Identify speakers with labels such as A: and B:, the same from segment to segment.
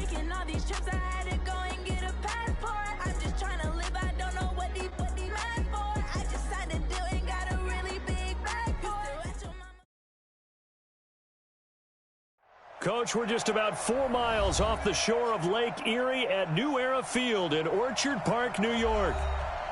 A: Taking all these trips, I had to go and get a passport. I'm just trying to live, I don't know what these mad for. I just signed a deal and got a really big bag for it.
B: Coach, we're just about 4 miles off the shore of Lake Erie at New Era Field in Orchard Park, New York.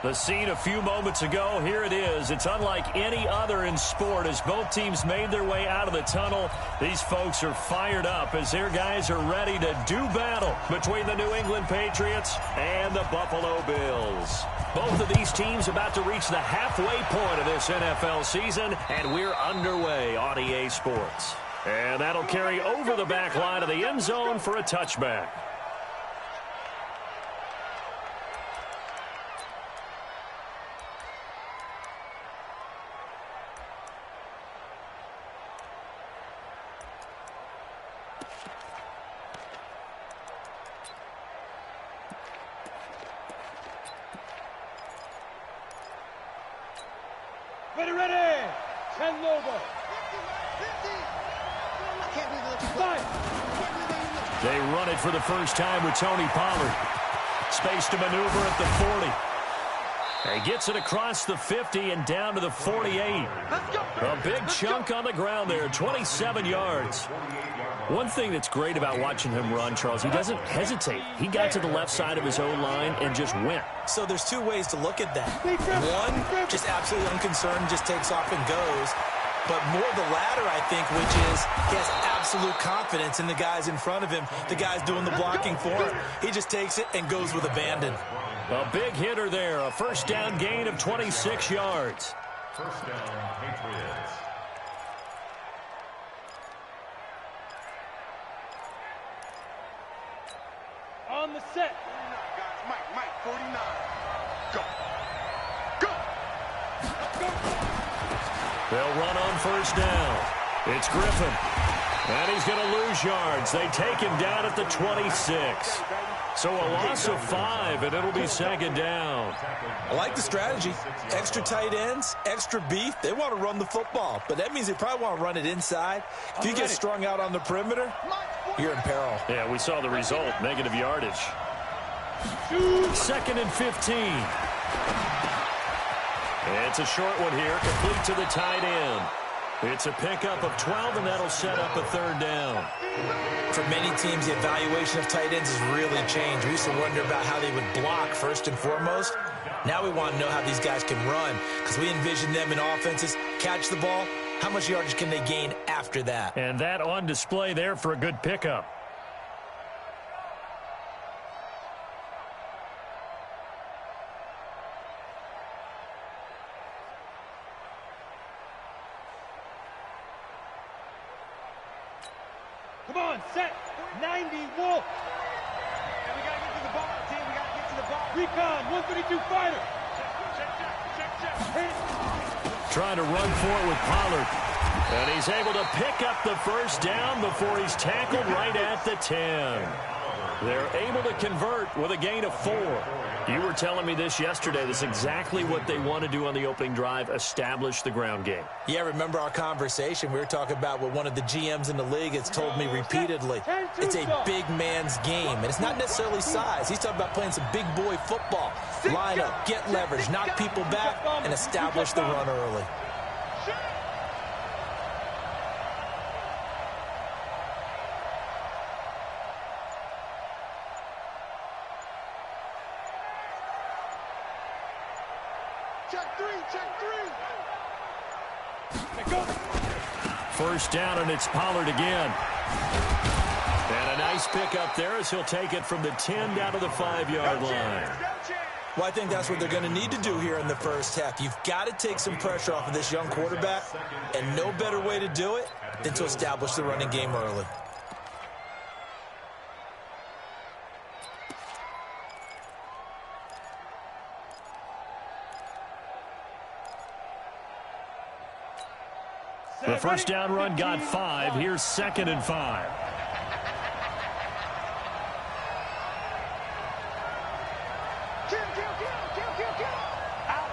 B: The scene a few moments ago, here it is. It's unlike any other in sport as both teams made their way out of the tunnel. These folks are fired up as their guys are ready to do battle between the New England Patriots and the Buffalo Bills. Both of these teams about to reach the halfway point of this NFL season, and we're underway on EA Sports. And that'll carry over the back line of the end zone for a touchback.
C: Ready, 10 over.
B: They run it for the first time with Tony Pollard. Space to maneuver at the 40. He gets it across the 50 and down to the 48. A big chunk on the ground there, 27 yards. One thing that's great about watching him run, Charles, he doesn't hesitate. He got to the left side of his own line and just went.
D: So there's two ways to look at that. One, just absolutely unconcerned, just takes off and goes. But more the latter, I think, which is he has absolute confidence in the guys in front of him, the guys doing the blocking for him. He just takes it and goes with abandon.
B: A big hitter there, a first down gain of 26 yards.
E: First down, Patriots.
C: On the set.
F: 49, guys. Mike, 49. Go. Go. Go.
B: They'll run on first down. It's Griffin. And he's going to lose yards. They take him down at the 26. So a loss of 5, and it'll be second down.
D: I like the strategy. Extra tight ends, extra beef. They want to run the football, but that means they probably want to run it inside. If you get strung out on the perimeter, you're in peril.
B: Yeah, we saw the result, negative yardage. Second and 15. It's a short one here, complete to the tight end. It's a pickup of 12, and that'll set up a third down.
D: For many teams, the evaluation of tight ends has really changed. We used to wonder about how they would block first and foremost. Now we want to know how these guys can run because we envision them in offenses, catch the ball. How much yardage can they gain after that?
B: And that on display there for a good pickup.
C: Come on, set. 90, Wolf. And we got to get to the ball, team. We got to get to the ball. Recon, 132 fighter. Check.
B: Trying to run for it with Pollard. And he's able to pick up the first down before he's tackled right at the 10. They're able to convert with a gain of 4. You were telling me this yesterday. That's exactly what they want to do on the opening drive, establish the ground game.
D: Yeah, remember our conversation? We were talking about what one of the GMs in the league has told me repeatedly. It's a big man's game, and it's not necessarily size. He's talking about playing some big boy football. Line up, get leverage, knock people back, and establish the run early.
F: Check three.
B: First down, and it's Pollard again. And a nice pickup there as he'll take it from the 10 down to the 5-yard line.
D: Well, I think that's what they're going to need to do here in the first half. You've got to take some pressure off of this young quarterback, and no better way to do it than to establish the running game early.
B: The first down run got 5. Here's second and 5.
F: Kill. Out.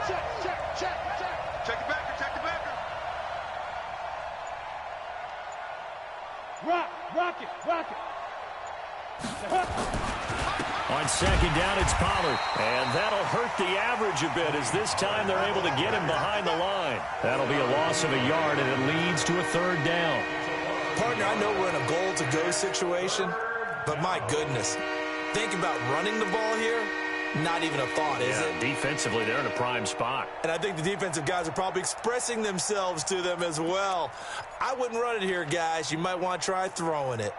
F: Check. Check the backer.
C: Rock it, block it.
B: On second down, it's Pollard. And that'll hurt the average a bit as this time they're able to get him behind the line. That'll be a loss of a yard, and it leads to a third down.
D: Partner, I know we're in a goal-to-go situation, but my goodness, think about running the ball here. Not even a thought, is it?
B: Defensively, they're in a prime spot.
D: And I think the defensive guys are probably expressing themselves to them as well. I wouldn't run it here, guys. You might want to try throwing it.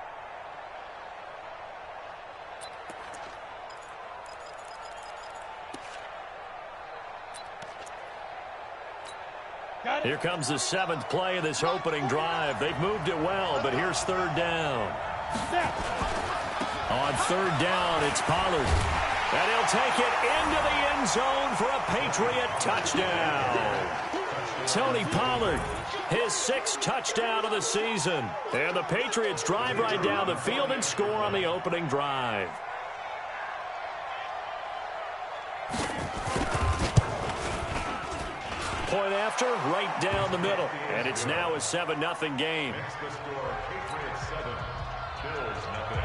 B: Here comes the 7th play of this opening drive. They've moved it well, but here's third down. On third down, it's Pollard. And he'll take it into the end zone for a Patriot touchdown. Tony Pollard, his 6th touchdown of the season. And the Patriots drive right down the field and score on the opening drive. Point after, right down the middle. And it's now a 7-0 game.
E: Next the score, Patriots 7, Bills 0.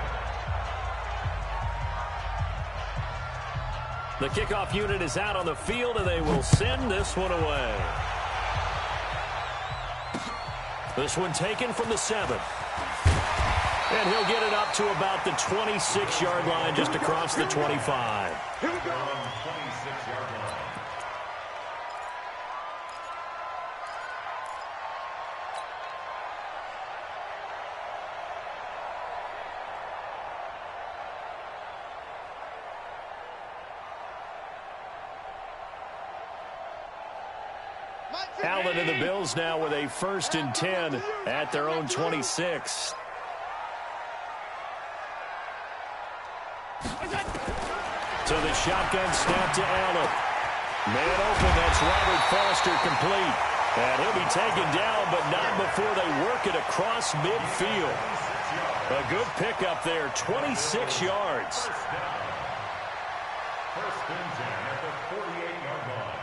B: The kickoff unit is out on the field, and they will send this one away. This one taken from the 7th. And he'll get it up to about the 26-yard line, just across the 25.
E: Here we go. 26-yard line.
B: Allen and the Bills now with a 1st and 10 at their own 26. To the shotgun snap to Allen. Man open, that's Robert Foster complete. And he'll be taken down, but not before they work it across midfield. A good pickup there, 26 yards.
E: First and 10 at the 48-yard line.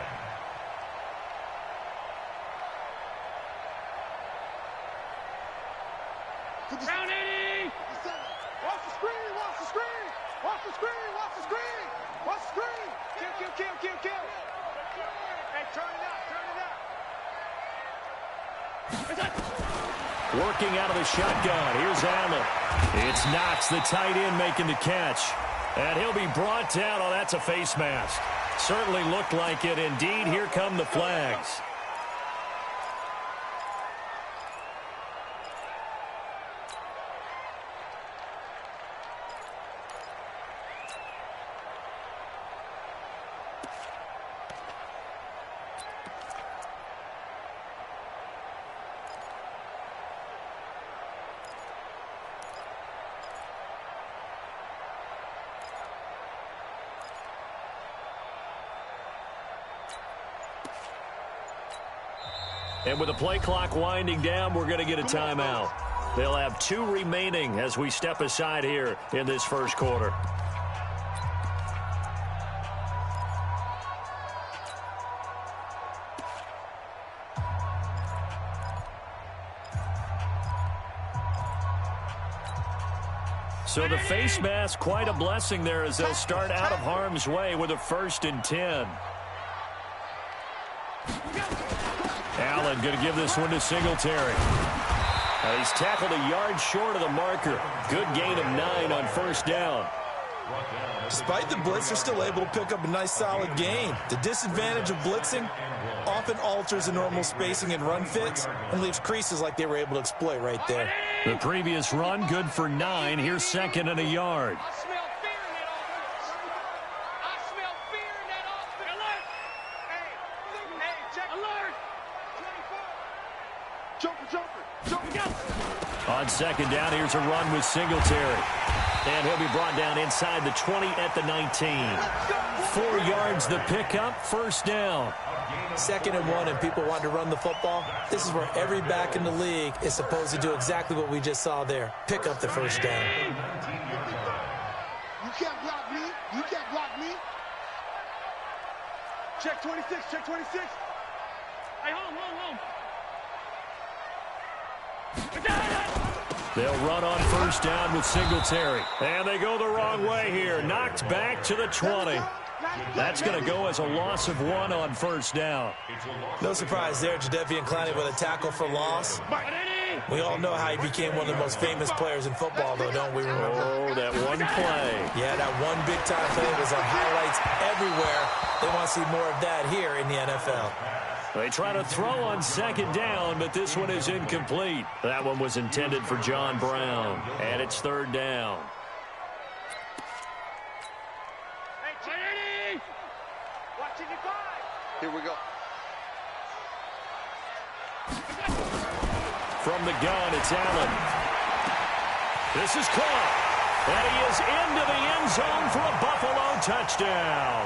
C: Round 80!
F: Watch the screen, watch the screen! Watch the screen, watch the screen! Watch the screen! Kill! Hey, turn it up!
B: Working out of the shotgun. Here's Allen. It's Knox, the tight end, making the catch. And he'll be brought down. Oh, that's a face mask. Certainly looked like it. Indeed, here come the flags. And with the play clock winding down, we're going to get a timeout. They'll have 2 remaining as we step aside here in this first quarter. So the face mask, quite a blessing there as they'll start out of harm's way with a 1st and 10. Allen going to give this one to Singletary. He's tackled a yard short of the marker. Good gain of 9 on 1st down.
D: Despite the blitz, they're still able to pick up a nice solid gain. The disadvantage of blitzing often alters the normal spacing and run fits and leaves creases like they were able to exploit right there.
B: The previous run good for 9. Here's 2nd and a yard.
C: I smell fear in that offense. I smell fear in that offense. Alert! Hey, check. Alert! 24. Jumper.
B: On 2nd down, here's a run with Singletary. And he'll be brought down inside the 20 at the 19. 4 yards the pickup, 1st down.
D: 2nd and 1 and people want to run the football. This is where every back in the league is supposed to do exactly what we just saw there. Pick up the 1st down.
F: You can't block me. You can't block me. Check 26. Check 26.
C: Hey, home.
B: They'll run on first down with Singletary. And they go the wrong way here. Knocked back to the 20. That's going to go as a loss of 1 on first down.
D: No surprise there, Jadeveon Clowney with a tackle for loss. We all know how he became one of the most famous players in football, though, don't we? Remember?
B: Oh, that one play.
D: Yeah, that one big-time play was on highlights everywhere. They want to see more of that here in the NFL.
B: They try to throw on second down, but this one is incomplete. That one was intended for John Brown, and it's third down.
F: Hey, Trinity! Watch it, here we go.
B: From the gun, it's Allen. This is caught. And he is into the end zone for a Buffalo touchdown.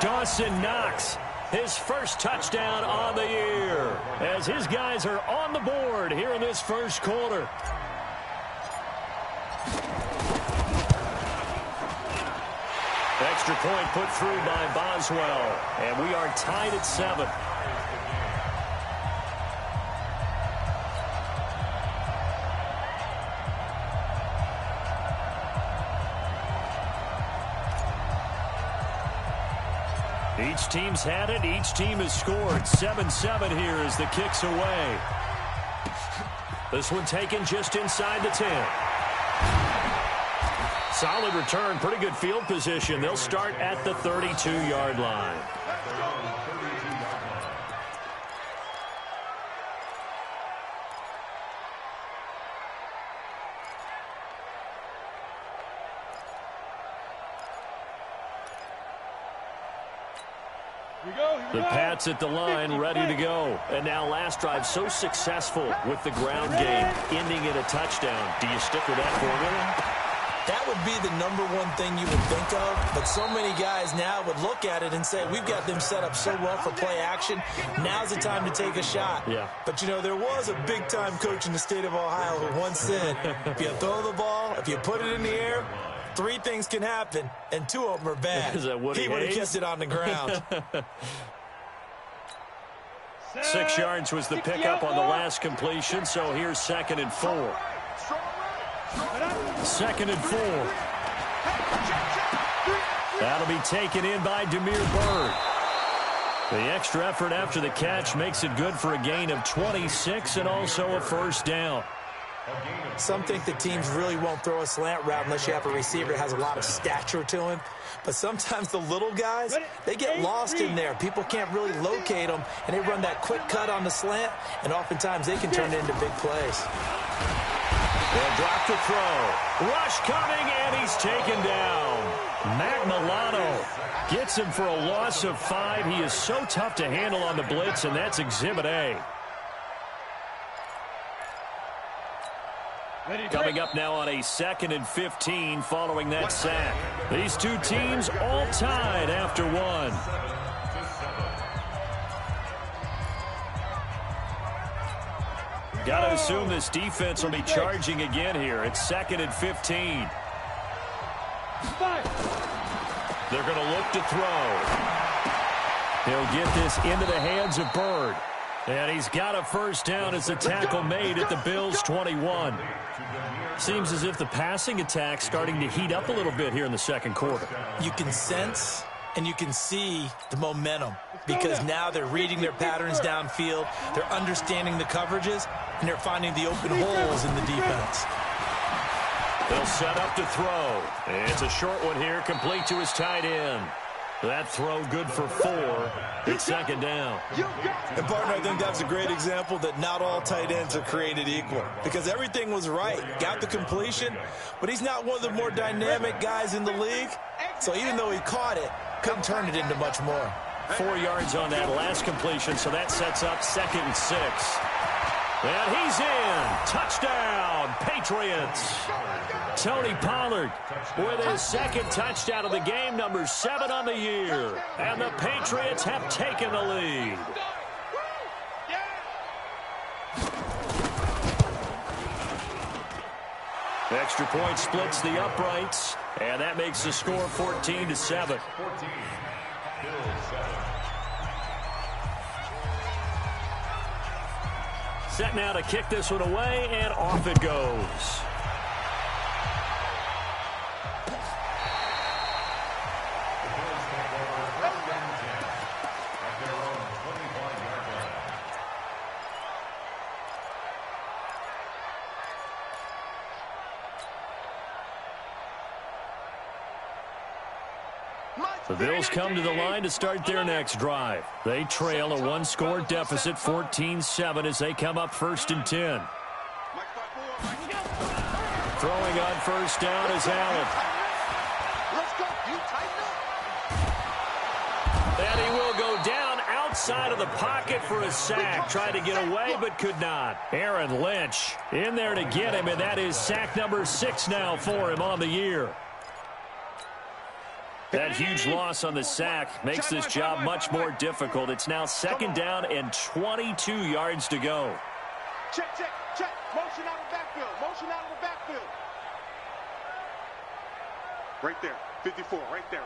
B: Dawson Knox, his first touchdown on the year, as his guys are on the board here in this first quarter. Extra point put through by Boswell, and we are tied at 7. Each team's had it. Each team has scored. 7-7 here as the kick's away. This one taken just inside the 10. Solid return. Pretty good field position. They'll start at the 32-yard line. The Pats at the line, ready to go. And now last drive so successful with the ground game, ending in a touchdown. Do you stick with that formula?
D: That would be the #1 thing you would think of, but so many guys now would look at it and say, we've got them set up so well for play action. Now's the time to take a shot.
B: Yeah.
D: But, you know, there was a big-time coach in the state of Ohio who once said, if you throw the ball, if you put it in the air, 3 things can happen, and 2 of them are bad.
B: Is that Woody
D: He would have
B: Hayes?
D: kept it on the ground.
B: 6 yards was the pickup on the last completion, so here's 2nd and 4. 2nd and 4. That'll be taken in by Damiere Byrd. The extra effort after the catch makes it good for a gain of 26 and also a first down.
D: Some think the teams really won't throw a slant route unless you have a receiver that has a lot of stature to him. But sometimes the little guys, they get lost in there. People can't really locate them, and they run that quick cut on the slant, and oftentimes they can turn it into big plays.
B: They'll drop to throw. Rush coming, and he's taken down. Matt Milano gets him for a loss of 5. He is so tough to handle on the blitz, and that's Exhibit A. Coming up now on a 2nd and 15 following that sack. These two teams all tied after 1. Got to assume this defense will be charging again here. It's 2nd and 15. They're going to look to throw. He'll get this into the hands of Byrd. And he's got a first down as the tackle made at the Bills' 21. Seems as if the passing attack's starting to heat up a little bit here in the second quarter.
D: You can sense and you can see the momentum because now they're reading their patterns downfield, they're understanding the coverages, and they're finding the open holes in the defense.
B: They'll set up to throw. It's a short one here, complete to his tight end. That throw good for 4. It's 2nd down.
D: And, partner, I think that's a great example that not all tight ends are created equal because everything was right. Got the completion, but he's not one of the more dynamic guys in the league. So even though he caught it, couldn't turn it into much more.
B: 4 yards on that last completion, so that sets up 2nd and 6. And he's in. Touchdown, Patriots. Tony Pollard with his 2nd touchdown of the game, number 7 on the year. And the Patriots have taken the lead. Extra point splits the uprights, and that makes the score 14-7. Set now to kick this one away, and off it goes. The Bills come to the line to start their next drive. They trail a one-score deficit, 14-7, as they come up 1st and 10. Throwing on first down is Allen. And he will go down outside of the pocket for a sack. Tried to get away, but could not. Aaron Lynch in there to get him, and that is sack number 6 now for him on the year. That huge loss on the sack makes this job much more difficult. It's now 2nd down and 22 yards to go.
F: Check. Motion out of the backfield. Motion out of the backfield. Right there. 54. Right there.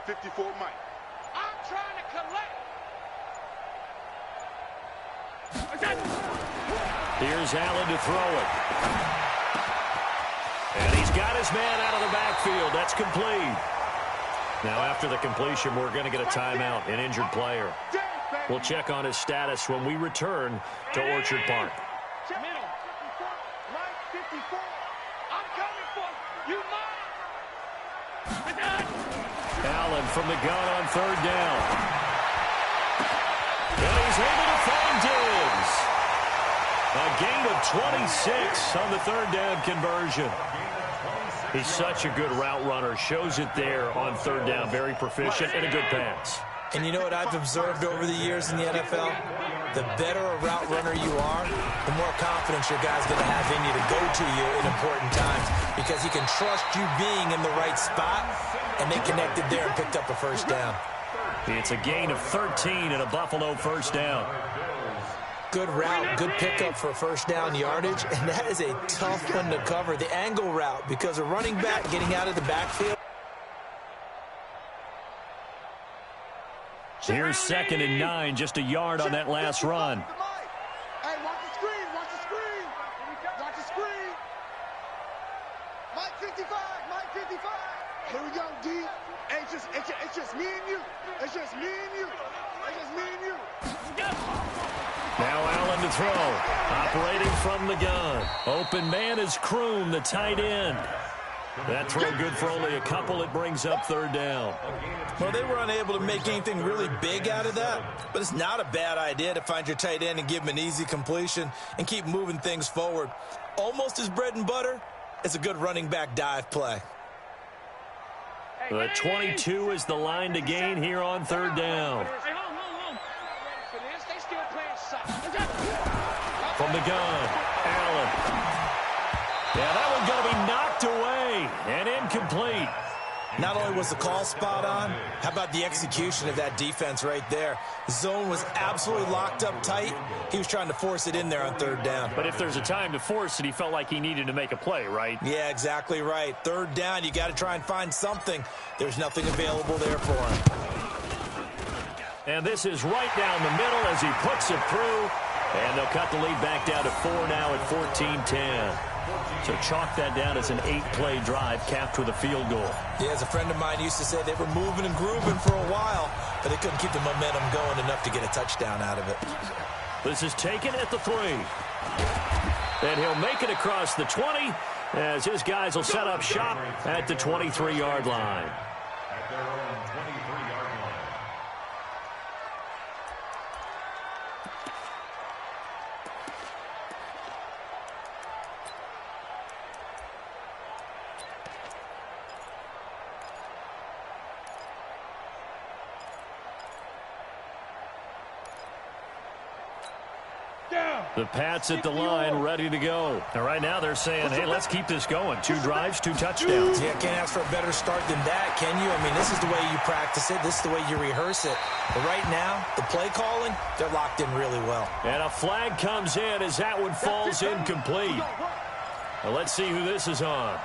F: 54, Mike. I'm trying to collect.
B: Here's Allen to throw it. And he's got his man out of the backfield. That's complete. Now, after the completion, we're going to get a timeout, an injured player. We'll check on his status when we return to Orchard Park. Allen from the gun on 3rd down. And he's able to find Diggs. A gain of 26 on the 3rd down conversion. He's such a good route runner. Shows it there on 3rd down. Very proficient and a good pass.
D: And you know what I've observed over the years in the NFL? The better a route runner you are, the more confidence your guy's going to have in you to go to you in important times, because he can trust you being in the right spot, and they connected there and picked up a 1st down.
B: It's a gain of 13 and a Buffalo 1st down.
D: Good route, good pickup for 1st down yardage, and that is a tough one to cover. The angle route, because a running back getting out of the backfield.
B: Here's 2nd and 9, just a yard on that last run.
F: Hey, watch the screen. Watch the screen. Mike 55. Here we go, D. Hey, it's just me and you. It's just me and you.
B: Now Allen to throw. Operating from the gun. Open man is Kroon, the tight end. That throw good for only a couple. It brings up 3rd down.
D: Well, they were unable to make anything really big out of that, but it's not a bad idea to find your tight end and give him an easy completion and keep moving things forward. Almost his bread and butter is a good running back dive play.
B: The 22 is the line to gain here on 3rd down. From the gun, Allen. Yeah, that one's going to be knocked away and incomplete.
D: Not only was the call spot on, how about the execution of that defense right there? The zone was absolutely locked up tight. He was trying to force it in there on 3rd down.
B: But if there's a time to force it, he felt like he needed to make a play, right?
D: Yeah, exactly right. 3rd down, you got to try and find something. There's nothing available there for him.
B: And this is right down the middle as he puts it through. And they'll cut the lead back down to 4 now at 14-10. So chalk that down as an 8-play drive capped with a field goal.
D: Yeah, as a friend of mine used to say, they were moving and grooving for a while, but they couldn't keep the momentum going enough to get a touchdown out of it.
B: This is taken at the 3. And he'll make it across the 20 as his guys will set up shop at the 23-yard line.
E: At their own 23-yard line.
B: The Pats at the line, ready to go. And right now they're saying, hey, let's keep this going. 2 drives, 2 touchdowns.
D: Yeah, can't ask for a better start than that, can you? I mean, this is the way you practice it. This is the way you rehearse it. But right now, the play calling, they're locked in really well.
B: And a flag comes in as that one falls incomplete. Now let's see who this is on.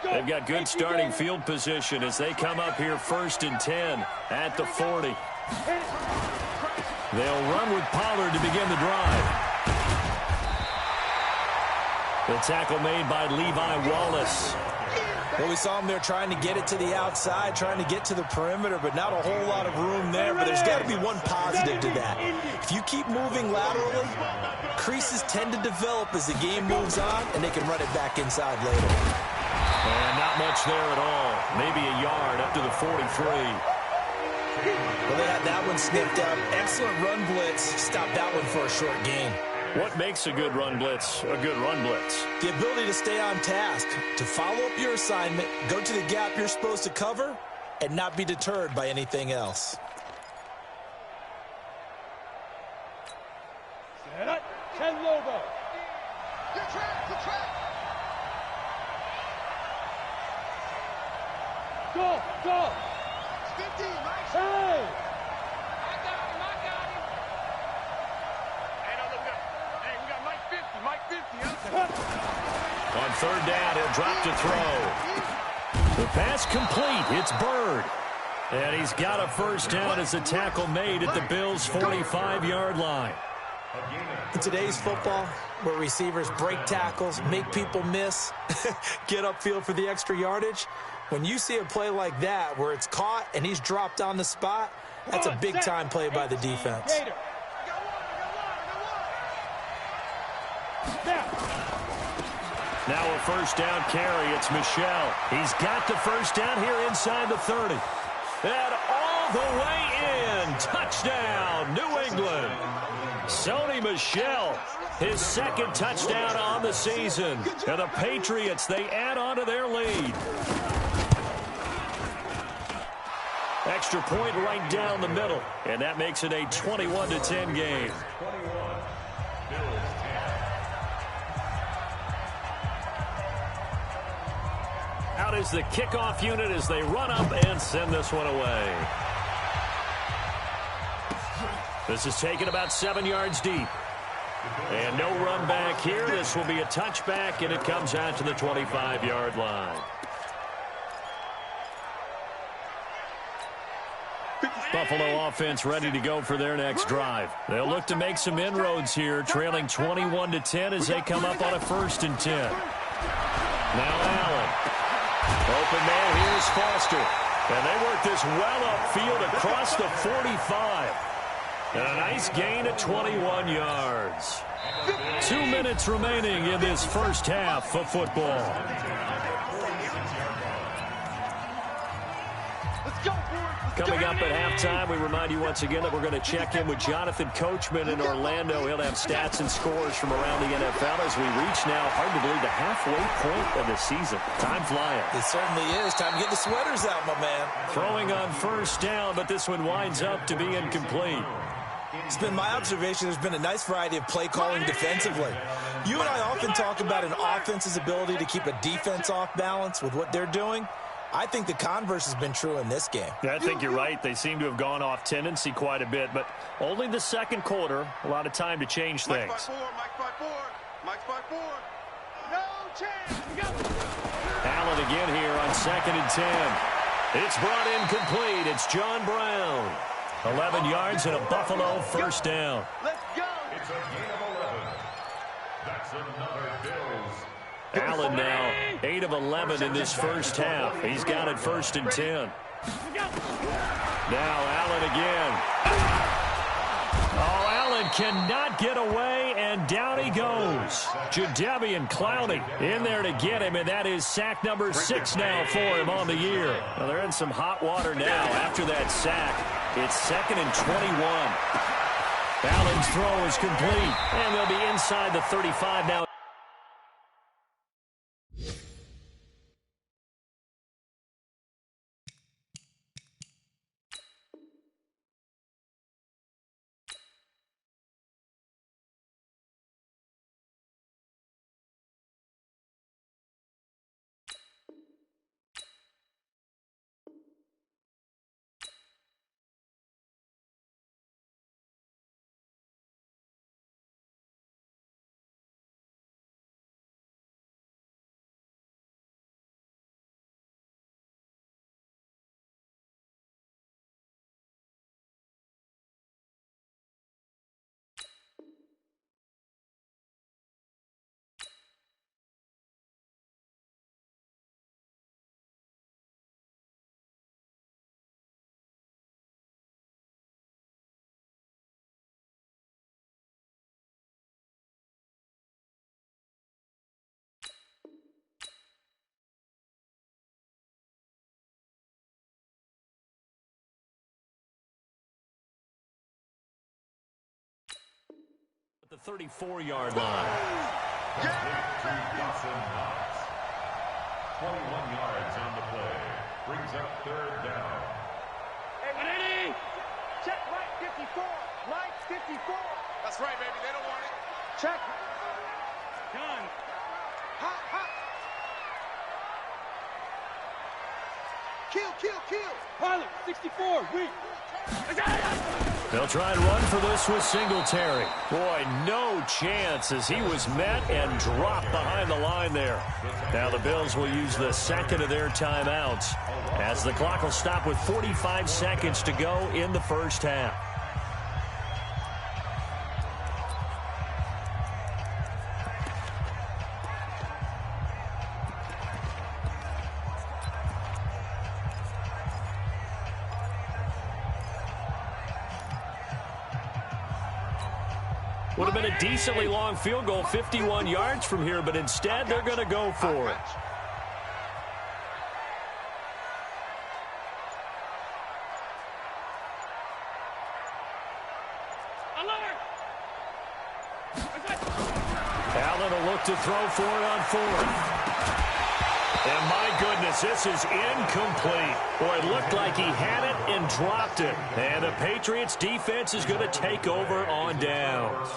B: They've got good starting field position as they come up here 1st and 10 at the 40. They'll run with Pollard to begin the drive. The tackle made by Levi Wallace.
D: Well, we saw him there trying to get it to the outside, trying to get to the perimeter, but not a whole lot of room there. But there's got to be one positive to that. If you keep moving laterally, creases tend to develop as the game moves on, and they can run it back inside later.
B: And not much there at all. Maybe a yard up to the 43.
D: Well, they had that one snipped up. Excellent run blitz. Stopped that one for a short gain.
B: What makes a good run blitz a good run blitz?
D: The ability to stay on task, to follow up your assignment, go to the gap you're supposed to cover, and not be deterred by anything else.
C: Set up. 10 Lobo.
F: Good track, good track.
C: Go, go.
F: 15, Mike.
C: Hey.
B: On 3rd down, he'll drop to throw. The pass complete. It's Bird. And he's got a 1st down as a tackle made at the Bills' 45-yard line.
D: In today's football, where receivers break tackles, make people miss, get upfield for the extra yardage, when you see a play like that where it's caught and he's dropped on the spot, that's a big-time play by the defense.
B: Now a 1st down carry. It's Michelle. He's got the 1st down here inside the 30. And all the way in. Touchdown, New England. Sony Michel, his 2nd touchdown on the season. And the Patriots, they add on to their lead. Extra point right down the middle. And that makes it a 21-10 game. Out is the kickoff unit as they run up and send this one away. This is taken about 7 yards deep. And no run back here. This will be a touchback, and it comes out to the 25-yard line. Buffalo offense ready to go for their next drive. They'll look to make some inroads here, trailing 21-10 as they come up on a 1st and 10. Now Allen. Open man, here's Foster. And they work this well upfield across the 45. And a nice gain of 21 yards. 2 minutes remaining in this 1st half of football. Coming up at halftime, we remind you once again that we're going to check in with Jonathan Coachman in Orlando. He'll have stats and scores from around the NFL as we reach now, hard to believe, the halfway point of the season. Time flying.
D: It certainly is. Time to get the sweaters out, my man.
B: Throwing on 1st down, but this one winds up to be incomplete.
D: It's been my observation there's been a nice variety of play calling defensively. You and I often talk about an offense's ability to keep a defense off balance with what they're doing. I think the converse has been true in this game.
B: Yeah, I think you're right. They seem to have gone off tendency quite a bit, but only the 2nd quarter, a lot of time to change things.
F: Mike's by four. Mike's by four. No chance. We got
B: Allen again here on 2nd and 10. It's brought in complete. It's John Brown. 11 yards and a Buffalo 1st down.
F: Let's go.
E: It's a gain of 11. That's another Bills.
B: Allen now 8 of 11 in this 1st half. He's got it 1st and 10. Now Allen again. Oh, Allen cannot get away, and down he goes. Jadeveon Clowney in there to get him, and that is sack number 6 now for him on the year. Well, they're in some hot water now after that sack. It's 2nd and 21. Allen's throw is complete, and they'll be inside the 35 now. 34-yard line.
E: 21 yards on the play. Brings up third down.
C: Ready?
F: Check Mike 54. Mike 54. That's right, baby. They don't want it. Check.
C: Done.
F: Hot, hot. Kill, kill, kill.
C: Pilot, 64, weak.
B: They'll try and run for this with Singletary. Boy, no chance as he was met and dropped behind the line there. Now the Bills will use the second of their timeouts as the clock will stop with 45 seconds to go in the first half. Would have been a decently long field goal, 51 yards from here, but instead they're going to go for it. Allen will look to throw for it on fourth. And my goodness, this is incomplete. Boy, it looked like he had it and dropped it. And the Patriots defense is going to take over on downs.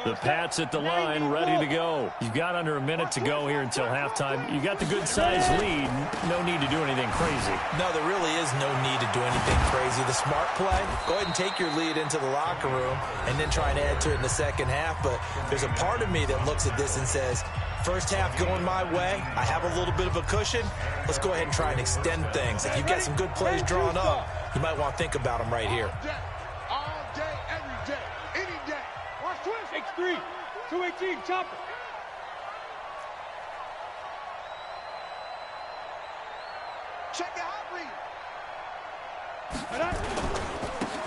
B: The Pats at the line, ready to go. You've got under a minute to go here until halftime. You got the good-sized lead. No need to do anything crazy.
D: No, there really is no need to do anything crazy. The smart play, go ahead and take your lead into the locker room and then try and add to it in the second half. But there's a part of me that looks at this and says, first half going my way, I have a little bit of a cushion. Let's go ahead and try and extend things. If you've got some good plays drawn up, you might want to think about them right here.
F: All day, every day, any day. Watch twist.
C: X3, 218, chopper.
F: Check the hot read.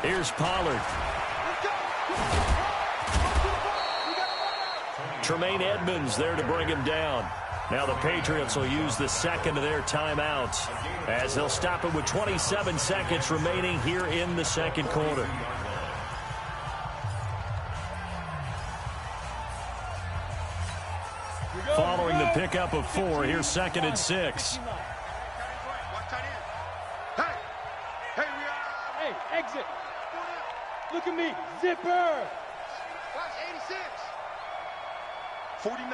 B: Here's Pollard. Tremaine Edmonds there to bring him down. Now the Patriots will use the second of their timeouts as they'll stop it with 27 seconds remaining here in the second quarter. Following the pickup of 4, here's 2nd and 6.
C: Hey, exit. Look at me, zipper.
F: Watch 86. 49,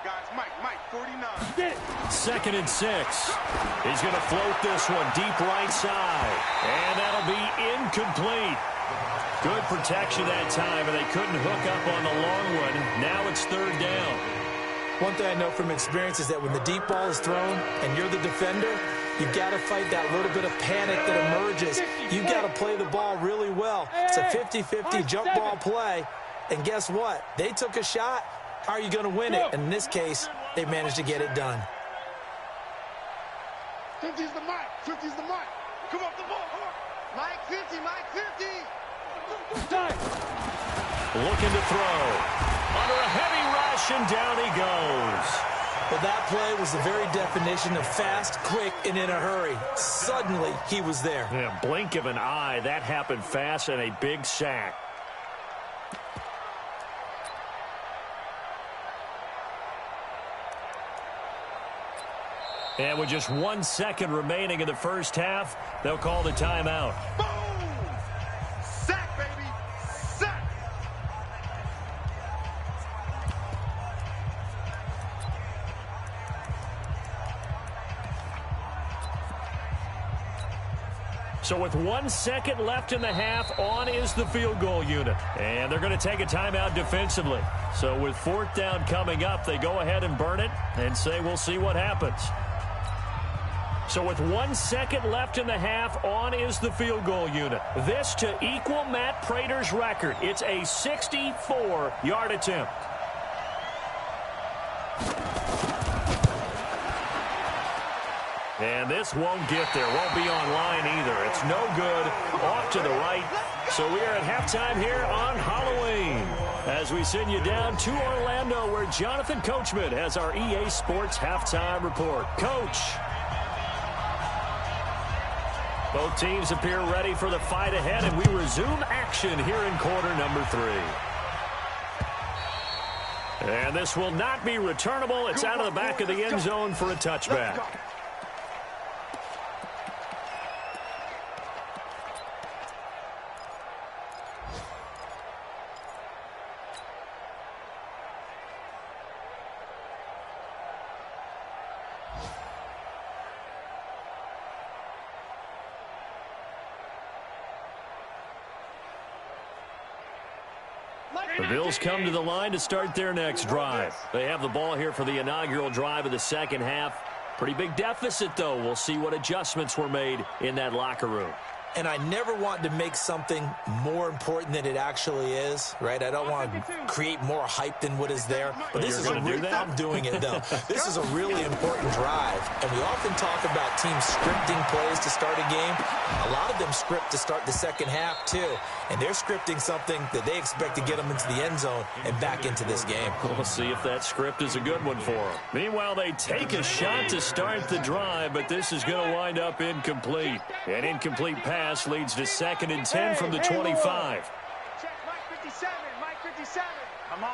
F: guys. Mike, 49.
C: Get it.
B: 2nd and 6. He's going to float this one deep right side. And that'll be incomplete. Good protection that time, and they couldn't hook up on the long one. Now it's third down.
D: One thing I know from experience is that when the deep ball is thrown and you're the defender, you've got to fight that little bit of panic that emerges. You've got to play the ball really well. It's a 50-50 jump ball play. And guess what? They took a shot. How are you going to win it? And in this case, they managed to get it done.
F: 50's the Mike. 50's the Mike. Come off the ball. Come on. Mike 50, Mike 50.
C: Time.
B: Looking to throw. Under a heavy rush, and down he goes.
D: Well, that play was the very definition of fast, quick, and in a hurry. Suddenly, he was there.
B: Yeah, blink of an eye. That happened fast, and a big sack. And with just 1 second remaining in the first half, they'll call the timeout.
F: Boom! Sack, baby. Sack.
B: So with 1 second left in the half, on is the field goal unit. And they're going to take a timeout defensively. So with 4th down coming up, they go ahead and burn it and say we'll see what happens. So with 1 second left in the half, on is the field goal unit. This to equal Matt Prater's record. It's a 64-yard attempt. And this won't get there. Won't be online either. It's no good. Off to the right. So we are at halftime here on Halloween. As we send you down to Orlando, where Jonathan Coachman has our EA Sports halftime report. Coach. Both teams appear ready for the fight ahead, and we resume action here in quarter number 3. And this will not be returnable. It's out of the back of the end zone for a touchback. The Bills come to the line to start their next drive. They have the ball here for the inaugural drive of the second half. Pretty big deficit, though. We'll see what adjustments were made in that locker room.
D: And I never want to make something more important than it actually is, right? I don't want to create more hype than what is there. But this is I'm doing it, though. This is a really important drive. And we often talk about teams scripting plays to start a game. A lot of them script to start the second half, too. And they're scripting something that they expect to get them into the end zone and back into this game.
B: We'll see if that script is a good one for them. Meanwhile, they take a shot to start the drive, but this is going to wind up incomplete. An incomplete pass leads to 2nd and 10 from the 25.
C: Check, Mike 57, Mike 57. I'm on.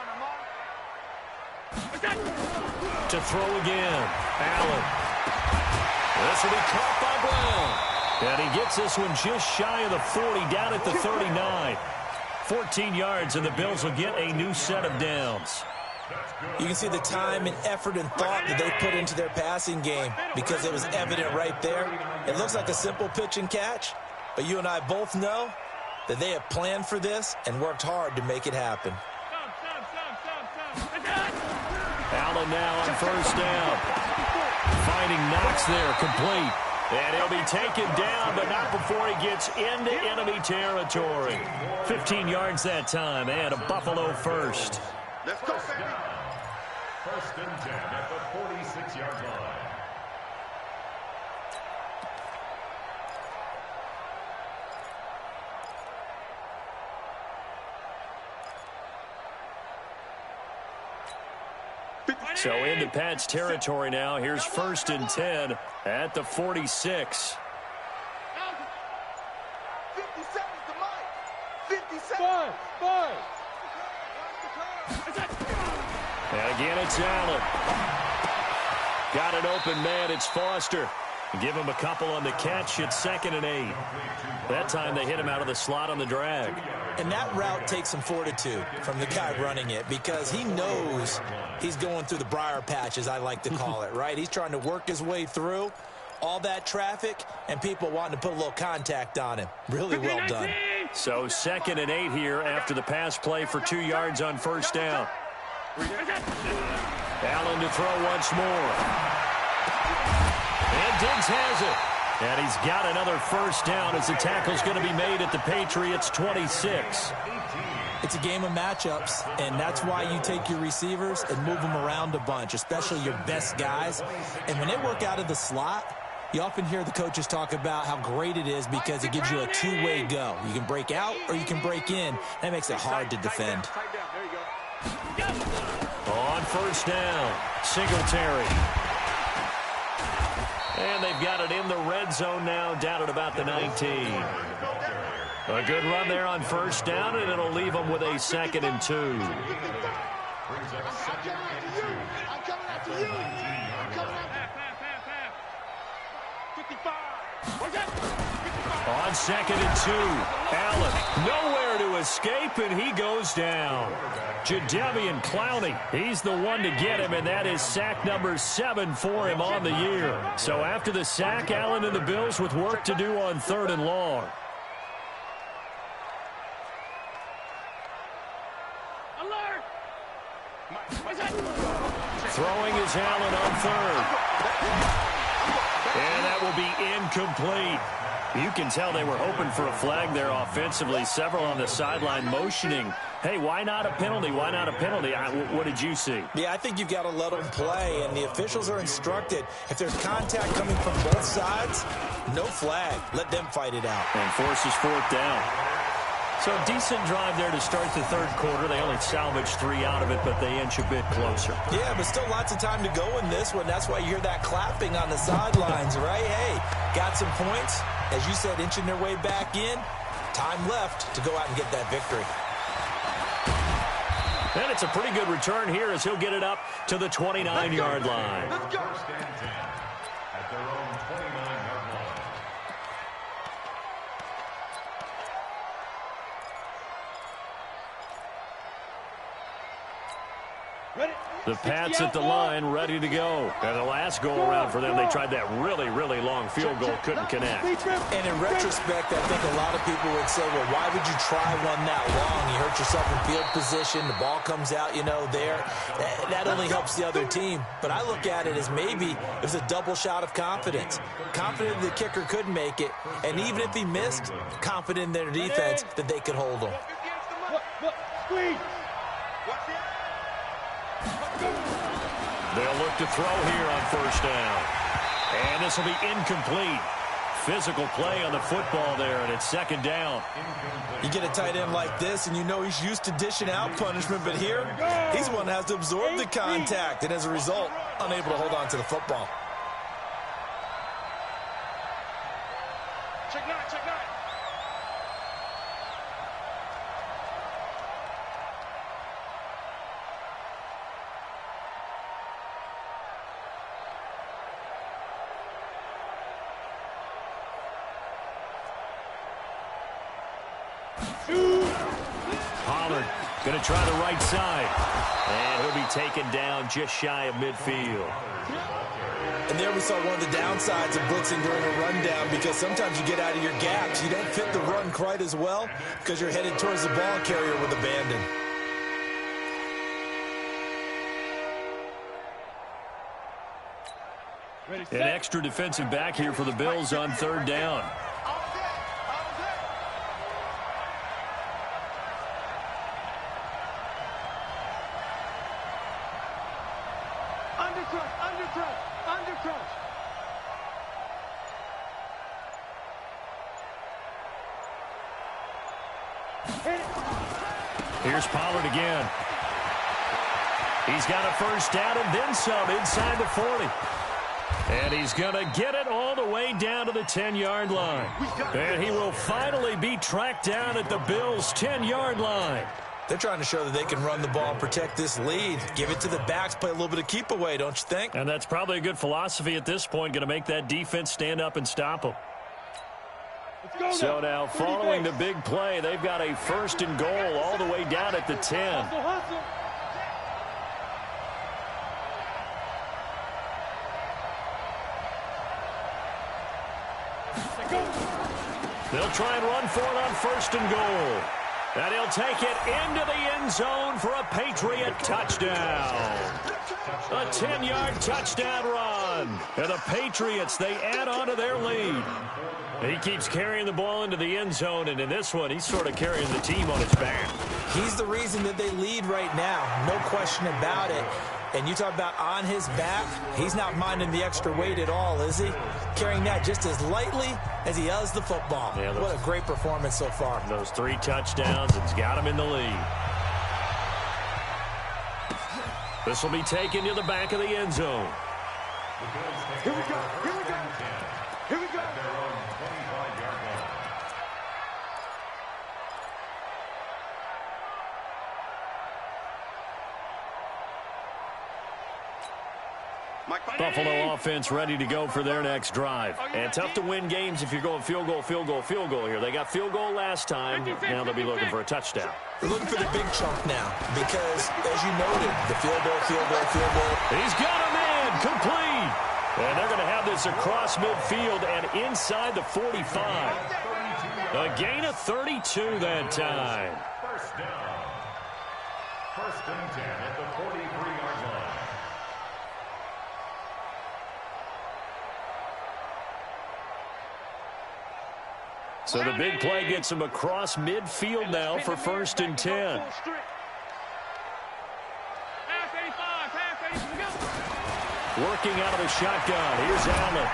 B: To throw again. Allen. This will be caught by Brown. And he gets this one just shy of the 40, down at the 39. 14 yards, and the Bills will get a new set of downs.
D: You can see the time and effort and thought that they put into their passing game because it was evident right there. It looks like a simple pitch and catch, but you and I both know that they have planned for this and worked hard to make it happen.
B: Allen now on first down. Finding Knox there, complete. And he'll be taken down, but not before he gets into enemy territory. 15 yards that time, and a Buffalo first.
F: Let's go, baby.
E: 1st and 10 at the 46-yard line.
B: So into Pat's territory now. Here's 1st and 10 at the 46.
F: 57 to Mike. 57.
C: Five.
B: And again, it's Allen. Got an open man. It's Foster. Give him a couple on the catch. It's 2nd and 8. That time they hit him out of the slot on the drag.
D: And that route takes some fortitude from the guy running it because he knows he's going through the briar patch, as I like to call it, right? He's trying to work his way through all that traffic and people wanting to put a litlittle contact on him. Really well done.
B: So 2nd and 8 here after the pass play for 2 yards on first down. Allen to throw once more. And Diggs has it. And he's got another first down as the tackle's going to be made at the Patriots 26.
D: It's a game of matchups, and that's why you take your receivers and move them around a bunch, especially your best guys. And when they work out of the slot, you often hear the coaches talk about how great it is because it gives you a two-way go. You can break out or you can break in. That makes it hard to defend.
B: On first down, Singletary. And they've got it in the red zone now, down at about the 19. A good run there on first down, and it'll leave them with a 2nd and 2.
F: I'm coming after you.
B: On 2nd and 2, Allen nowhere to escape, and he goes down. Jadeveon Clowney, he's the one to get him, and that is sack number 7 for him on the year. So after the sack, Allen and the Bills with work to do on 3rd and long.
C: Alert!
B: Throwing is Allen on 3rd. And that will be incomplete. You can tell they were hoping for a flag there offensively. Several on the sideline motioning, hey, why not a penalty? Why not a penalty? What did you see?
D: Yeah, I think you've got to let them play, and the officials are instructed. If there's contact coming from both sides, no flag. Let them fight it out.
B: And forces 4th down. So a decent drive there to start the third quarter. They only salvaged 3 out of it, but they inch a bit closer.
D: Yeah, but still lots of time to go in this one. That's why you hear that clapping on the sidelines, right? Hey, got some points. As you said, inching their way back in. Time left to go out and get that victory.
B: And it's a pretty good return here as he'll get it up to the 29-yard line.
E: First and 10 at their own 29-yard line.
C: Ready?
B: The Pats at the line, ready to go. And the last go-around for them, they tried that really, really long field goal, couldn't connect.
D: And in retrospect, I think a lot of people would say, well, why would you try one that long? You hurt yourself in field position. The ball comes out, you know, there. That only helps the other team. But I look at it as maybe it was a double shot of confidence. Confident the kicker could make it. And even if he missed, confident in their defense that they could hold him.
C: Squeeze.
B: They'll look to throw here on first down. And this will be incomplete. Physical play on the football there, and it's second down.
D: You get a tight end like this, and you know he's used to dishing out punishment, but here, he's the one that has to absorb the contact, and as a result, unable to hold on to the football.
C: Check nine, check nine.
B: Pollard going to try the right side. And he'll be taken down just shy of midfield.
D: And there we saw one of the downsides of blitzing during a rundown, because sometimes you get out of your gaps. You don't fit the run quite as well because you're headed towards the ball carrier with abandon.
B: An extra defensive back here for the Bills on third down.
C: Undercrush.
B: Here's Pollard again. He's got a first down and then some inside the 40. And he's going to get it all the way down to the 10-yard line. And he will finally be tracked down at the Bills' 10-yard line.
D: They're trying to show that they can run the ball and protect this lead. Give it to the backs, play a little bit of keep away, don't you think?
B: And that's probably a good philosophy at this point, going to make that defense stand up and stop them. So now, following the big play, they've got a first and goal all the way down at the 10. They'll try and run for it on first and goal. And he'll take it into the end zone for a Patriot touchdown. A 10-yard touchdown run. And the Patriots, they add on to their lead. He keeps carrying the ball into the end zone, and in this one, he's sort of carrying the team on his back.
D: He's the reason that they lead right now. No question about it. And you talk about on his back, he's not minding the extra weight at all, is he? Carrying that just as lightly as he does the football. Yeah, what a great performance so far.
B: Those 3 touchdowns, it's got him in the lead. This will be taken to the back of the end zone.
F: Here we go. Here we go. Here we go.
B: Buffalo offense ready to go for their next drive. And tough to win games if you're going field goal here. They got field goal last time. Now they'll be looking for a touchdown.
D: They're looking for the big chunk now because, as you noted, the field goal.
B: He's got him in, complete. And they're going to have this across midfield and inside the 45. A gain of 32 that time.
E: First down. First and 10 at the 43-yard line.
B: So the big play gets him across midfield now for first and 10. Working out of the shotgun. Here's Allen.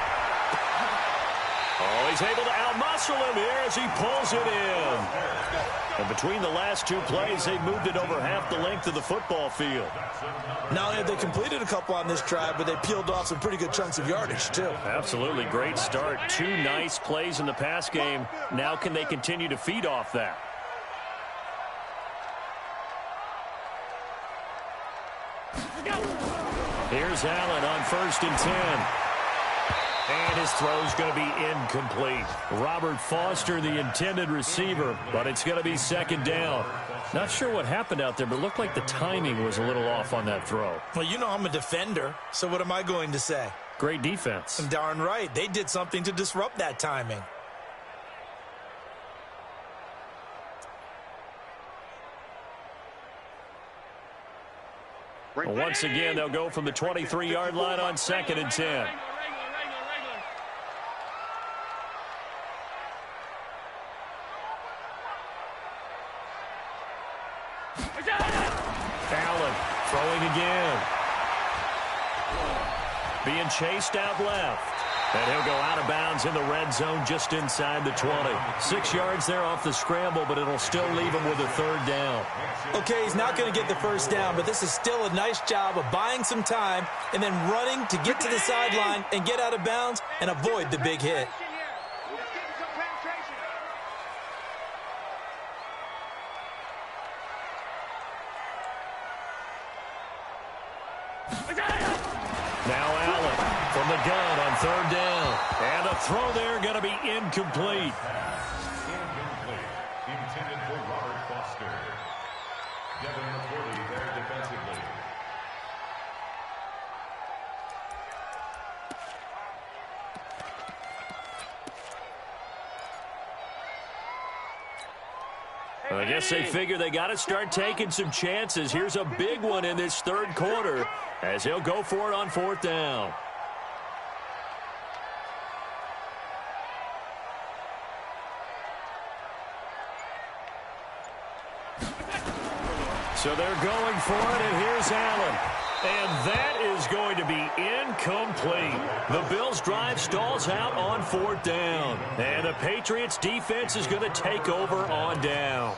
B: Oh, Oh, he's able to outmuscle him here as he pulls it in. And between the last two plays, they've moved it over half the length of the football field.
D: Not only have they completed a couple on this drive, but they peeled off some pretty good chunks of yardage, too.
B: Absolutely great start. Two nice plays in the pass game. Now can they continue to feed off that? Here's Allen on 1st and 10. And his throw's going to be incomplete. Robert Foster, the intended receiver, but it's going to be 2nd down. Not sure what happened out there, but it looked like the timing was a little off on that throw.
D: Well, you know I'm a defender, so what am I going to say?
B: Great defense.
D: Darn right. They did something to disrupt that timing.
B: Once again, they'll go from the 23-yard line on 2nd and 10. Allen throwing again. Being chased out left. And he'll go out of bounds in the red zone just inside the 20. 6 yards there off the scramble, but it'll still leave him with a 3rd down.
D: Okay, he's not going to get the 1st down, but this is still a nice job of buying some time and then running to get to the sideline and get out of bounds and avoid the big hit.
B: Now Allen from the gun on 3rd down. And the throw there going to be incomplete.
E: Intended for Robert Foster. Devin McCourty there defensively.
B: I guess they figure they got to start taking some chances. Here's a big one in this 3rd quarter as he'll go for it on 4th down. So they're going for it, and here's Allen. And that is going to be incomplete. The Bills' drive stalls out on 4th down. And the Patriots' defense is going to take over on downs.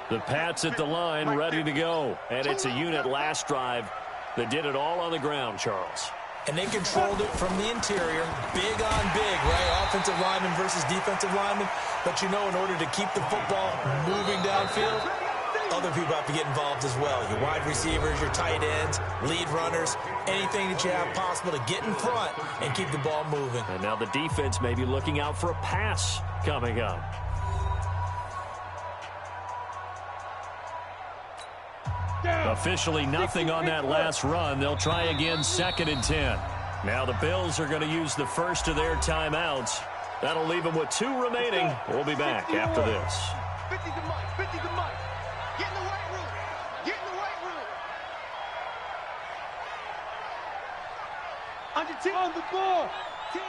B: The Pats at the line, ready to go. And it's a unit last drive that did it all on the ground, Charles.
D: And they controlled it from the interior, big on big, right? Offensive lineman versus defensive lineman. But you know, in order to keep the football moving downfield, other people have to get involved as well. Your wide receivers, your tight ends, lead runners, anything that you have possible to get in front and keep the ball moving.
B: And now the defense may be looking out for a pass coming up. Officially nothing on that last run. They'll try again 2nd and 10. Now the Bills are going to use the first of their timeouts. That'll leave them with 2 remaining. We'll be back after this.
F: 50 to Mike, 50 to Mike. Get in the weight room. Get in the weight room.
C: Under 10 on the ball. 10.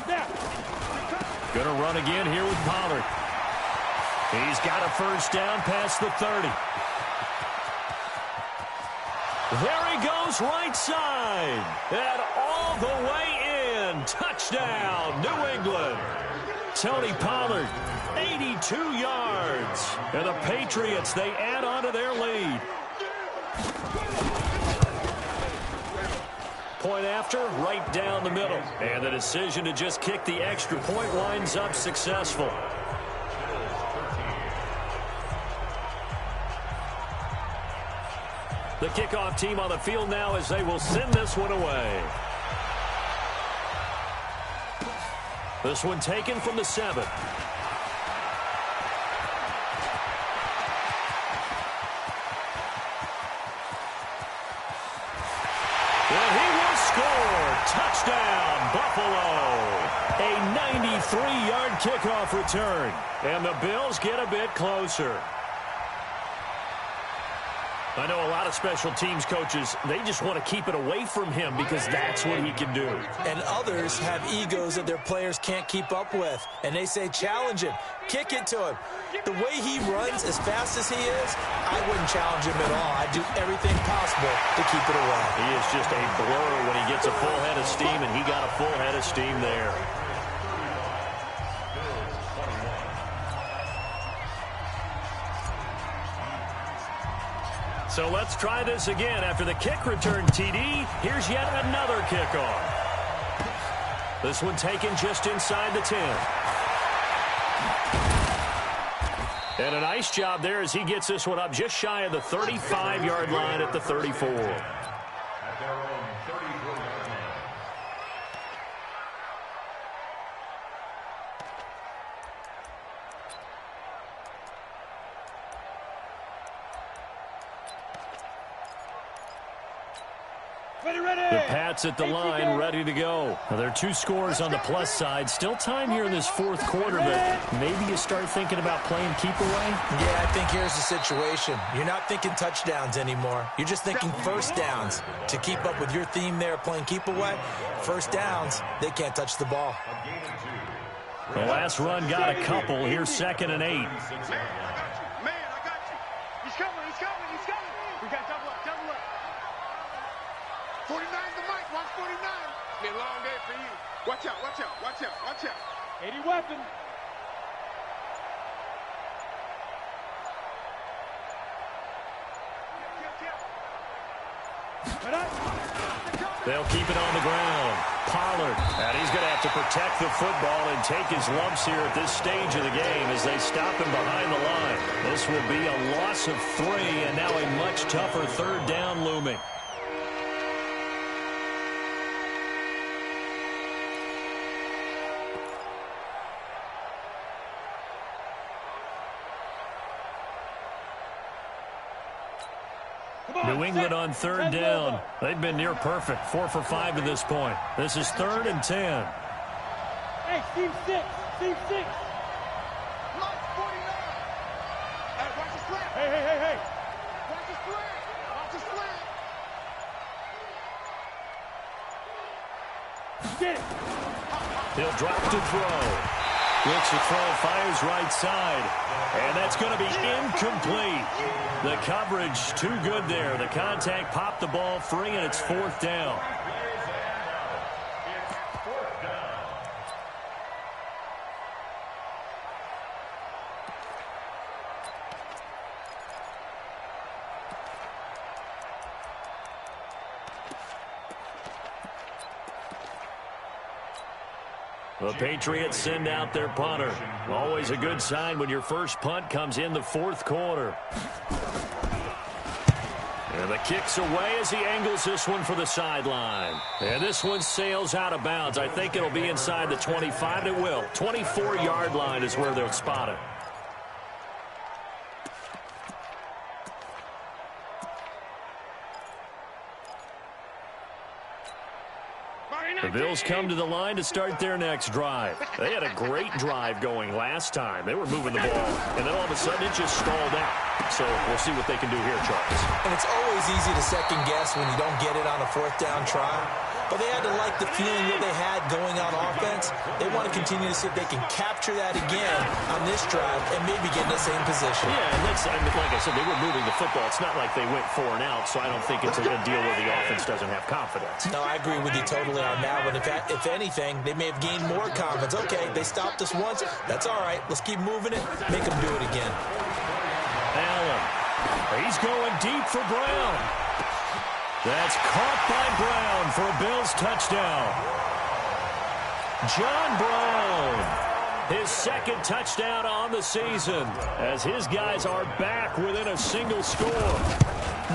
C: Now.
B: Going to run again here with Pollard. He's got a 1st down past the 30. There he goes right side. And all the way in. Touchdown, New England. Tony Pollard, 82 yards. And the Patriots, they add on to their lead. Point after, right down the middle. And the decision to just kick the extra point winds up successful. The kickoff team on the field now as they will send this one away. This one taken from the 7. Touchdown, Buffalo. A 93-yard kickoff return. And the Bills get a bit closer. I know a lot of special teams coaches, they just want to keep it away from him because that's what he can do.
D: And others have egos that their players can't keep up with. And they say, challenge him, kick it to him. The way he runs as fast as he is, I wouldn't challenge him at all. I'd do everything possible to keep it away.
B: He is just a blur when he gets a full head of steam, and he got a full head of steam there. So let's try this again. After the kick return TD, here's yet another kickoff. This one taken just inside the 10. And a nice job there as he gets this one up just shy of the 35-yard line at the 34.
E: At their own 34-yard line.
B: The Pats at the line, ready to go. Now, there are 2 scores on the plus side. Still time here in this fourth quarter, but maybe you start thinking about playing keep away?
D: Yeah, I think here's the situation. You're not thinking touchdowns anymore. You're just thinking first downs. To keep up with your theme there, playing keep away, first downs, they can't touch the ball.
B: The last run got a couple. Here's 2nd and 8.
F: Man, I got you. He's coming. We got double up. 49 the mic. Watch 49. Be a long day for you. Watch out.
C: 80 weapon.
B: They'll keep it on the ground. Pollard, and he's going to have to protect the football and take his lumps here at this stage of the game as they stop him behind the line. This will be a loss of 3, and now a much tougher 3rd down looming. New England on 3rd down. They've been near perfect, 4 for 5 to this point. This is 3rd and 10.
C: Hey, team 6.
F: Mark 49. Hey, watch the slant.
C: Hey.
F: Watch the slant.
C: Get it.
B: He'll drop to throw. Looks to throw, fires right side. And that's going to be incomplete. The coverage too good there. The contact popped the ball free, and it's 4th down. The Patriots send out their punter. Always a good sign when your first punt comes in the 4th quarter. And the kick's away as he angles this one for the sideline. And this one sails out of bounds. I think it'll be inside the 25. It will. 24-yard line is where they'll spot it. The Bills come to the line to start their next drive. They had a great drive going last time. They were moving the ball, and then all of a sudden it just stalled out. So we'll see what they can do here, Charles.
D: And it's always easy to second guess when you don't get it on a 4th down try. But they had to like the feeling that they had going on offense. They want to continue to see if they can capture that again on this drive and maybe get in the same position.
B: Yeah, and like I said, they were moving the football. It's not like they went 4 and out, so I don't think it's a deal where the offense doesn't have confidence.
D: No, I agree with you totally on that one. If anything, they may have gained more confidence. Okay, they stopped us once. That's all right. Let's keep moving it. Make them do it again.
B: Allen. He's going deep for Brown. That's caught by Brown for a Bills touchdown. John Brown, his 2nd touchdown on the season, as his guys are back within a single score.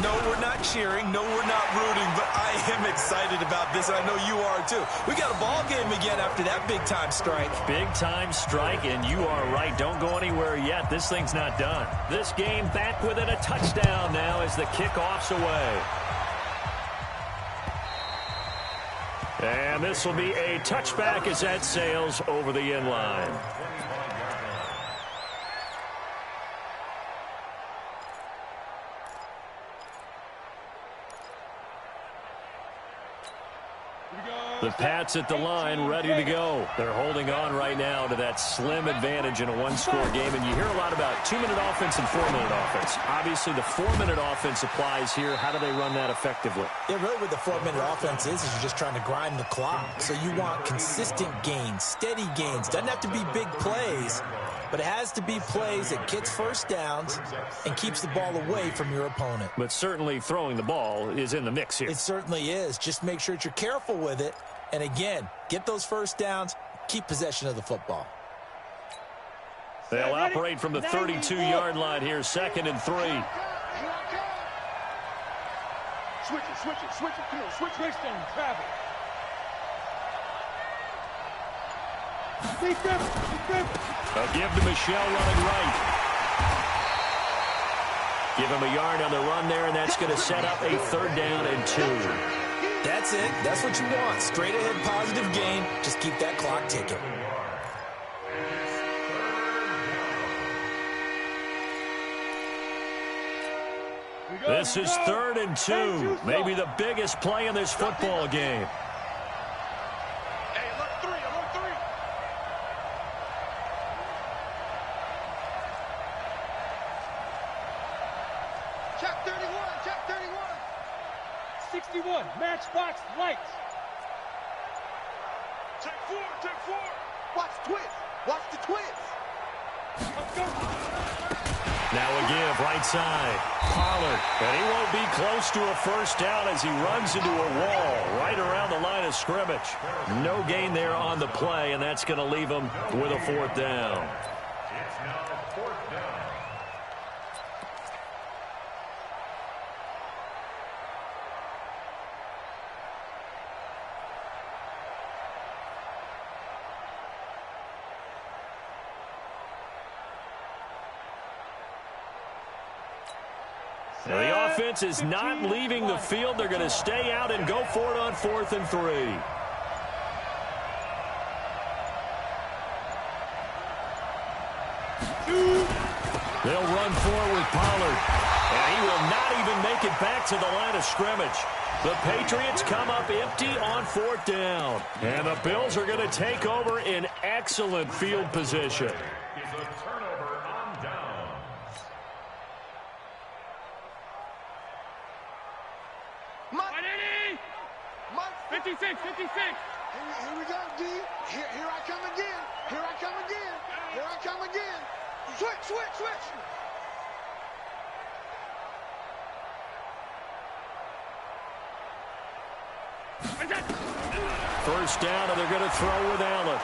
D: No, we're not cheering. No, we're not rooting, but I am excited about this, and I know you are too. We got a ball game again after that big-time strike.
B: Big-time strike, and you are right. Don't go anywhere yet. This thing's not done. This game back within a touchdown now as the kickoff's away. And this will be a touchback as that sails over the end line. The Pats at the line, ready to go. They're holding on right now to that slim advantage in a one-score game. And you hear a lot about 2-minute offense and 4-minute offense. Obviously, the 4-minute offense applies here. How do they run that effectively?
D: Yeah, really what the 4-minute offense is you're just trying to grind the clock. So you want consistent gains, steady gains. Doesn't have to be big plays, but it has to be plays that gets first downs and keeps the ball away from your opponent.
B: But certainly throwing the ball is in the mix here.
D: It certainly is. Just make sure that you're careful with it. And again, get those first downs, keep possession of the football.
B: They'll operate from the 32-yard line here, 2nd and 3.
F: Switch it. Come on, switch and travel.
B: They'll give to Michelle running right. Give him a yard on the run there, and that's going to set up a 3rd down and 2.
D: That's it. That's what you want. Straight ahead positive gain. Just keep that clock ticking.
B: This is 3rd and 2. Maybe the biggest play in this football game.
F: Hey, look 3. Check 31.
C: 61, matchbox lights.
F: Check 4. Watch the twist.
C: Let's go.
B: Now a give, right side. Pollard, and he won't be close to a first down as he runs into a wall right around the line of scrimmage. No gain there on the play, and that's going to leave him with a 4th down.
E: It's now 4th down.
B: The offense is not leaving the field. They're going to stay out and go for it on 4th and 3. They'll run forward with Pollard. And he will not even make it back to the line of scrimmage. The Patriots come up empty on 4th down. And the Bills are going to take over in excellent field position.
E: Is a turnover on downs.
F: Mike,
C: 56.
F: here we go, D. Here I come again. Switch.
B: First down, and they're going to throw with Allen.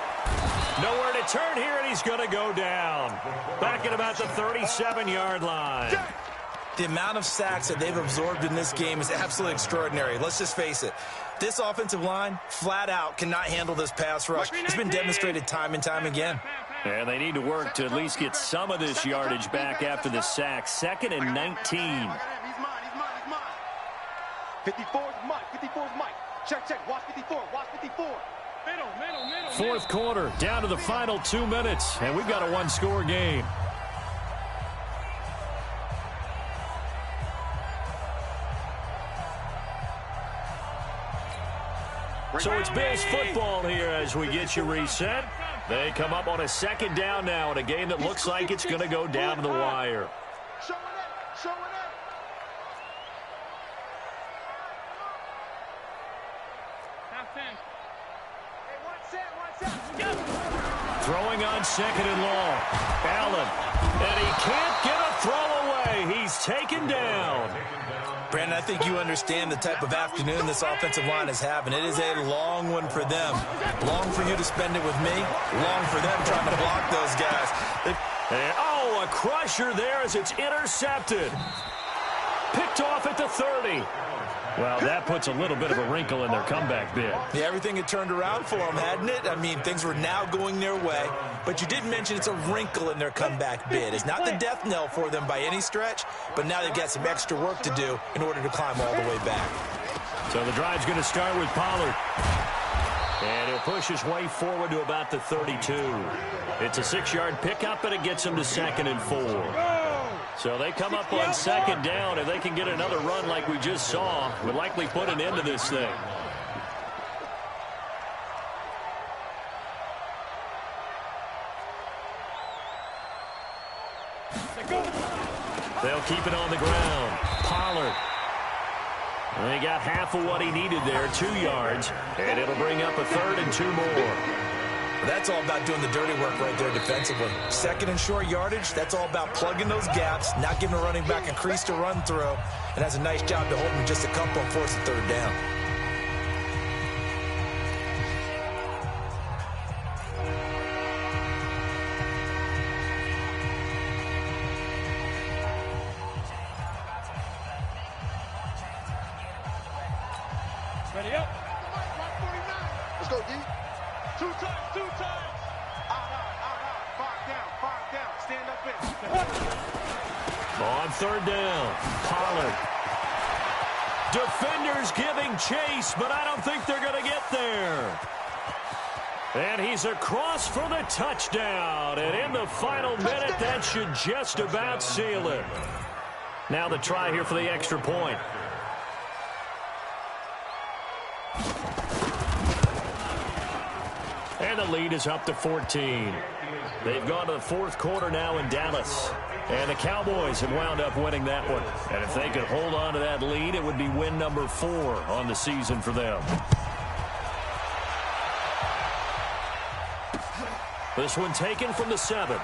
B: Nowhere to turn here, and he's going to go down. Back at about the 37-yard line.
D: The amount of sacks that they've absorbed in this game is absolutely extraordinary. Let's just face it. This offensive line, flat out, cannot handle this pass rush. It's been demonstrated time and time again.
B: And they need to work to at least get some of this yardage back after the sack. 2nd and 19.
F: He's mine. 54's Mike. Check. Watch 54.
C: Middle.
B: 4th quarter, down to the final 2 minutes, and we've got a one-score game. So it's Bills football here as we get you reset. They come up on a 2nd down now in a game that looks like it's going to go down to the wire.
F: Showing up.
C: Half 10.
F: Hey, one set.
B: Throwing on 2nd and long. Allen, and he can't get a throw away. He's taken down.
D: Brandon, I think you understand the type of afternoon this offensive line is having. It is a long one for them. Long for you to spend it with me. Long for them trying to block those guys.
B: A crusher there as it's intercepted. Picked off at the 30. Well, that puts a little bit of a wrinkle in their comeback bid.
D: Yeah, everything had turned around for them, hadn't it? I mean, things were now going their way. But you did mention it's a wrinkle in their comeback bid. It's not the death knell for them by any stretch, but now they've got some extra work to do in order to climb all the way back.
B: So the drive's going to start with Pollard. And he'll push his way forward to about the 32. It's a 6-yard pickup, and it gets him to 2nd and 4. So they come up on 2nd down, and they can get another run like we just saw. Would likely put an end to this thing. They'll keep it on the ground. Pollard. And he got half of what he needed there, 2 yards, and it'll bring up a 3rd and 2 more.
D: That's all about doing the dirty work right there defensively. 2nd and short yardage, that's all about plugging those gaps, not giving a running back a crease to run through, and has a nice job to hold him just a couple and force a 3rd down.
C: Ready up.
F: Let's go, D.
C: 2 times. Out. Five down. Stand up in.
B: On 3rd down, Pollard. Defenders giving chase, but I don't think they're going to get there. And he's across for the touchdown. And in the final minute, that should just about seal it. Now the try here for the extra point. And the lead is up to 14. They've gone to the 4th quarter now in Dallas. And the Cowboys have wound up winning that one. And if they could hold on to that lead, it would be win number 4 on the season for them. This one taken from the 7.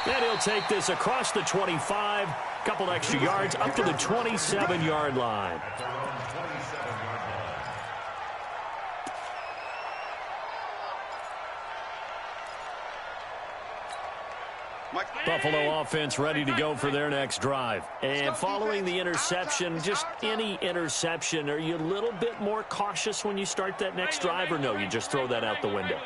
B: And he'll take this across the 25. Couple extra yards up to the 27-yard line. Buffalo offense ready to go for their next drive. And following the interception, just any interception, are you a little bit more cautious when you start that next drive, or no, you just throw that out the window?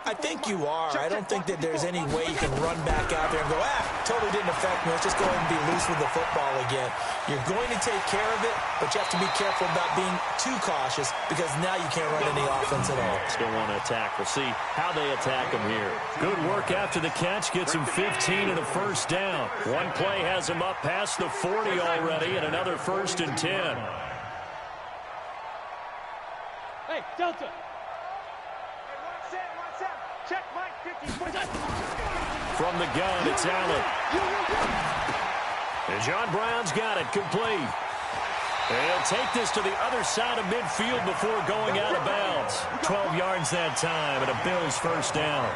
D: I think you are. I don't think that there's any way you can run back out there and go, totally didn't affect me. Let's just go ahead and be loose with the football again. You're going to take care of it, but you have to be careful about being too cautious because now you can't run any offense at all.
B: Still want to attack. We'll see how they attack him here. Good work after the catch. Gets him 15 and a 1st down. One play has him up past the 40 already and another 1st and 10.
C: Hey, Delta. Check Mike 50.
B: From the gun, it's Allen. And John Brown's got it complete. And he'll take this to the other side of midfield before going out of bounds. 12 yards that time and a Bills 1st down.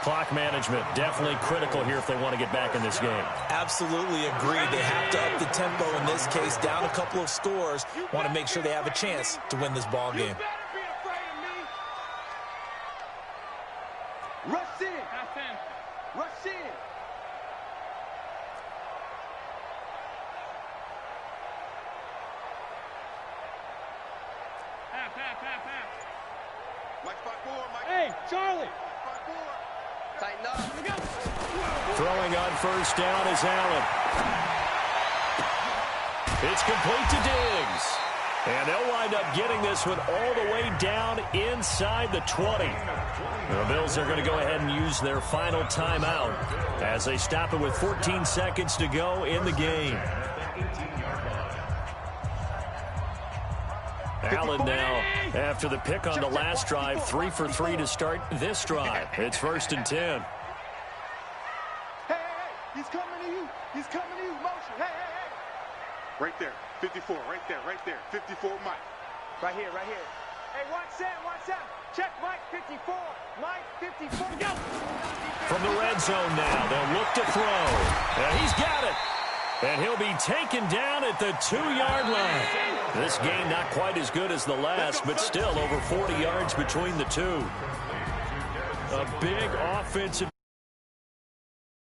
B: Clock management definitely critical here if they want to get back in this game.
D: Absolutely agreed. They have to up the tempo in this case, down a couple of scores. Want to make sure they have a chance to win this ball game.
C: Rush in. Rush in. Half.
F: Mike, spot 4, Mike.
C: Hey, Charlie.
F: Spot 4. Tighten up.
C: Here we go.
B: Throwing on 1st down is Allen. It's complete to Diggs. And they'll wind up getting this one all the way down inside the 20. The Bills are going to go ahead and use their final timeout as they stop it with 14 seconds to go in the game. Allen now, after the pick on the last drive, 3 for 3 to start this drive. It's 1st and 10.
F: Hey, he's coming to you. Motion. Hey. Right there. 54, right there. 54, Mike.
C: Right here. Hey, watch that. Check Mike 54. Mike 54. Go.
B: From the red zone now, they'll look to throw. And he's got it. And he'll be taken down at the 2-yard line. This game not quite as good as the last, but still over 40 yards between the two. A big offensive